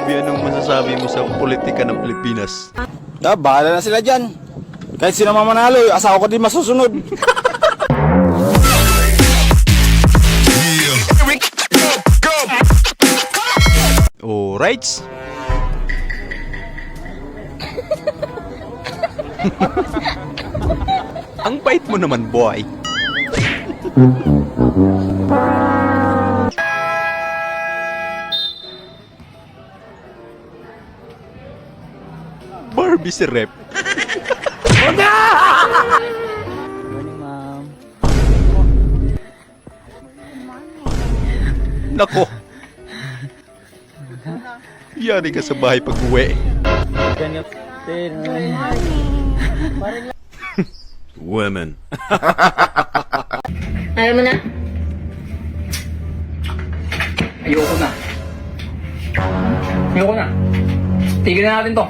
Bibi, anong masasabi mo sa politika ng Pilipinas? Bahala na sila dyan. Kahit sino mamanalo, asawa ko din masusunod. Alright. Ang bait mo naman, boy. Barbie si Rep. Morning, ma'am. Nako. Yari ka sa bahay pag uwi. Women. Ayaw mo na? Ayoko na. Ayoko na. Tigil na natin to.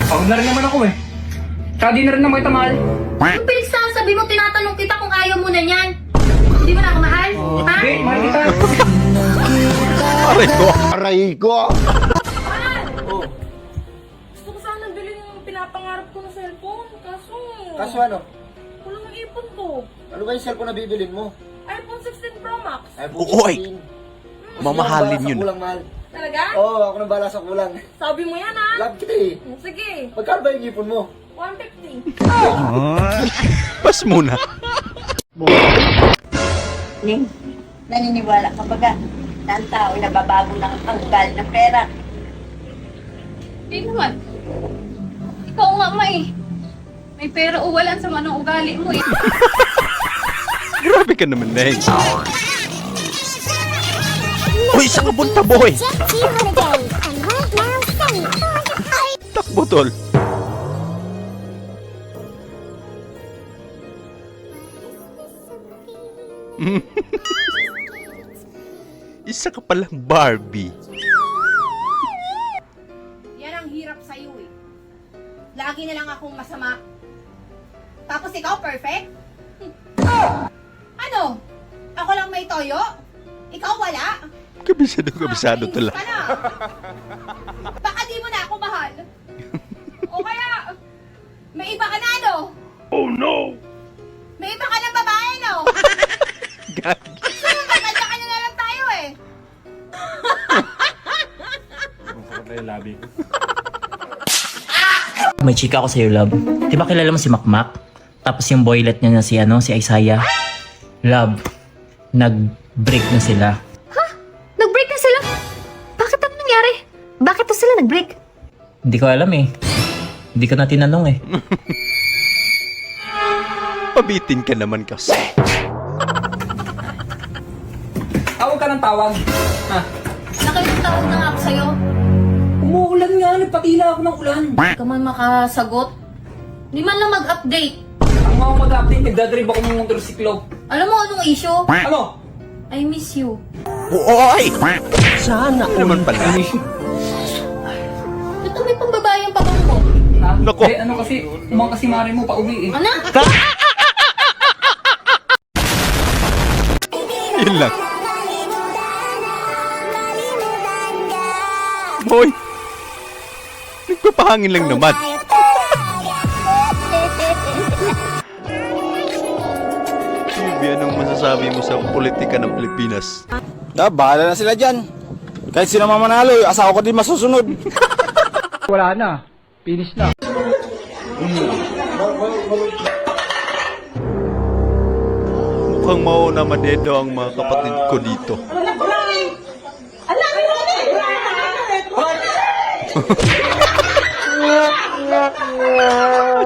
Pagod na rin naman ako eh. Tsaka di na rin naman kita mahal. Yung pinagsasabi mo, tinatanong kita kung ayaw mo na niyan. Hindi mo na ako mahal? Ha? Hindi, mahal kita. Aray ko. Aray ko! Gusto ko sana bilhin yung pinapangarap ko na cellphone. Kaso ano? kulang ang ipon ko. Ano ba yung cellphone na bibilin mo? iPhone 16 Pro Max. Oy! Mamahalin yun. Kulang, mahal. Talaga? Oo, ako nang bahala sa kulang. Sabi mo yan ha? Love kita eh. Sige, Magkano ba yung ipon mo? 150. Pas muna. Ning, naniniwala ka baga na ang tao nababago ng tanggal ng pera. Hindi naman. Ikaw nga, May. May pera o wala sa manong ugali mo eh. Grabe ka naman, Neng. Uy, saan ka punta, boy? Takbo, tol. Isa ka palang Barbie. Yan ang hirap sa'yo eh. Lagi na lang akong masama. Tapos ikaw perfect? Ano? Ako lang may toyo? Ikaw wala? Kabisado tol. Ka na. Baka di mo na ako mahal. O kaya, may iba ka na ano? Oh no! May iba ka na babae no? Gagi. Kanya-kanya na lang tayo eh. May chika ako sa'yo, love. Di ba kilala mo si Makmak? Tapos yung boylet niya na si Isaiah. Love, nag-break na sila. Nag-break na sila? Bakit ano nangyari? Bakit na sila nag-break? Hindi ko alam eh. Hindi ko na tinanong eh. Pabitin ka naman kasi. Tawag ka ng tawag. Ha? Nakikitawag na nga ako sa'yo. Umuulan nga, nagpatila ako ng ulan. Hindi ka man makasagot. Di man lang mag-update. Ang mga mag-update, nagdadrive ako ng motorsiklo. Alam mo anong issue? Ano? I miss you. Oy! Sana naman pala. Ito may pambabae yung patong mo. Ha? Nako. Eh, ano kasi, umang kasi mari mo pa uwi eh. Ano? Yun lang. Boy! Nagpapahangin lang naman. Bibi, anong masasabi mo sa politika ng Pilipinas? Bahala na sila dyan. Kahit sino mamanalo, asawa ko din masusunod. Wala na. Finish na. Mukhang mauna madedo ang mga kapatid ko dito.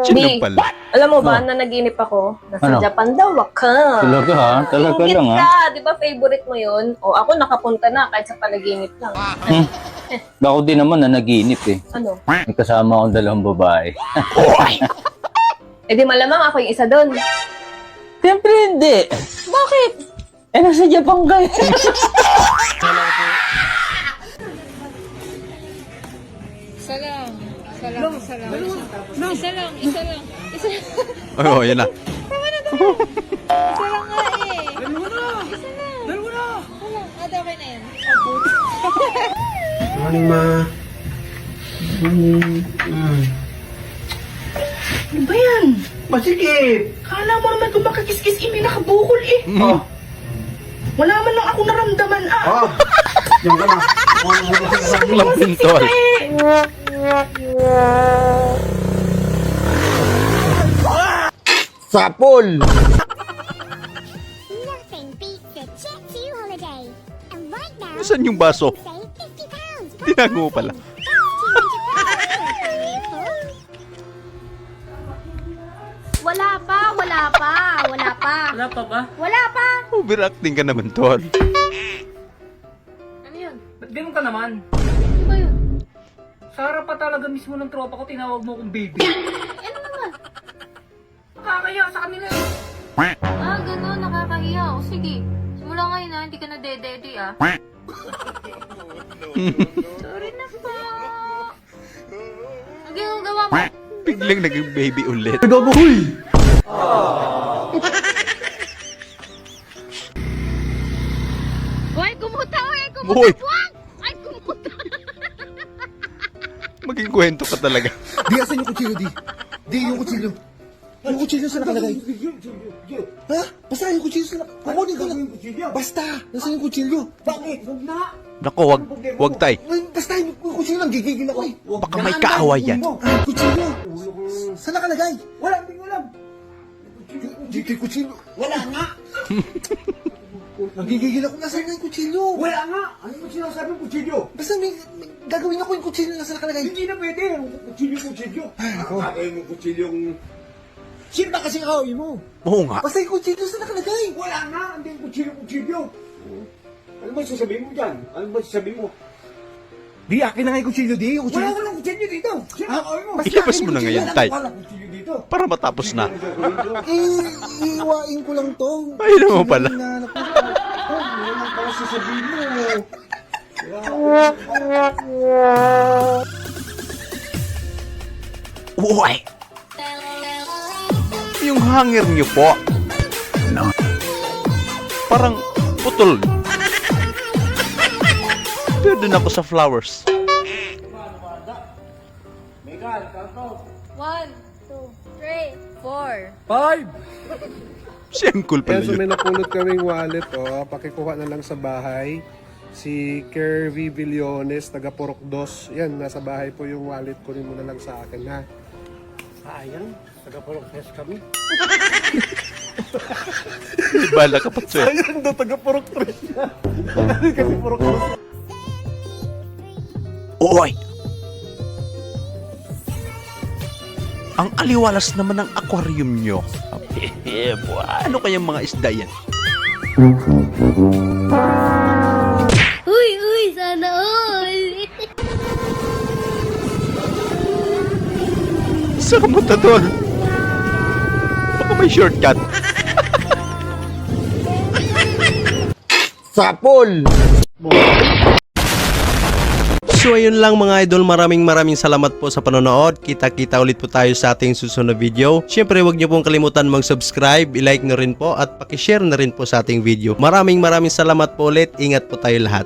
Chinang pala. Alam mo ba, na naginip ako, nasa Ano? Japan daw ka. Talaga ha? Talaga Ingit lang ha? ka, di ba favorite mo yun? O ako nakapunta na kahit sa panaginip lang. Ako din naman na naginip eh. Ano? May kasama akong dalawang babae. Eh di malamang ako yung isa doon. Siyempre hindi. Bakit? Eh nasa Japan ka eh. Oh, yan na. Morning ma. Ano ba yan? Masikip. Kala mo naman kung makakis-kis may nakabukol eh. Oh. Wala man lang ako naramdaman ah. Diyan ka na. Saklang pintol. Sapol! Nothing beats a Jet2 holiday. And right now, Saan yung baso? save £50. Tinago mo pala. Wala pa, wala pa, wala pa. Wala pa ba? Wala pa. Overacting ka naman, tol. Ano yun? Ba't ganun ka naman? Ano ba yun? Sa harap pa talaga mismo ng tropa ko, tinawag mo akong baby. Ano naman? Nakakaya sa kanila eh. Ah, gano'n, nakakahiya. O sige, simula ngayon na, hindi ka na dede ah. Sorry na po. Ang ginagawa mo? Biglang naging baby ulit. Hoy, kumuta, hoy, Uy! kumuta. Ay, kumuta. Maging kwento ka talaga. Di, asan yung kutsilyo, Di? Di, yung kutsilyo. Yung kutsilyo saan nakalagay? Ha? Basta yung kutsilyo saan nakalagay? Kukunin ko na. Basta! Nasaan yung kutsilyo? Bakit? Huwag na! Nako, wag tay. Basta yung kutsilyo lang, gigigil ako eh. Baka may kaaway yan. Ah, kutsilyo! Saan nakalagay? Wala, hindi ko alam. Dito yung kutsilyo. Wala nga! Nagigigil ako, nasaan nga yung kutsilyo? Wala nga! Ano yung sinasabi yung kutsilyo? Basta may gagawin ako yung kutsilyo na saan nakalagay. Hindi na pwede, kutsilyo. Ay, ako. Yung kutsilyong... Sino ba kasing kaaway mo? Oo nga. Basta yung kutsilyo saan nakalagay. Wala nga! Hindi yung kutsilyo. Ano ba sasabihin mo dyan? Ano ba sasabihin mo? Di, akin na nga yung kutsilyo, Di. Wala ka lang kutsilyo dito. Sino ang kaaway mo? Ilabas mo na ngayon, tay. Wala kutsilyo dito. Para matapos na. Iiwain ko lang to. Ay, naman pala. Hinahanap ko. Wala pala sasabihin mo. Uy! Yung hanger niyo po. No. Parang putol. Pwede na ako sa flowers. 1, 2, 3, 4. 5! Si Uncle pala Kaya so yun. may napulot kaming wallet, pakikuha na lang sa bahay. Si Kervy Villones, taga Purok 2. Yan, nasa bahay po yung wallet. Kunin mo na lang sa akin, ha? Sayang, taga Purok 3 kami. Bala ka pa, sir. Sayang daw, taga Purok 3 siya. Kasi Purok 2. Uy! Ang aliwalas naman ng aquarium nyo. Ano kayang mga isda yan? Uy, sana all. Saan ka punta doon? Baka may shortcut. Sapol! So ayun lang mga idol, maraming salamat po sa panonood. Kita-kita ulit po tayo sa ating susunod na video. Syempre huwag niyo pong kalimutan mag-subscribe, i-like nyo rin po at paki-share na rin po sa ating video. Maraming salamat po ulit. Ingat po tayo lahat.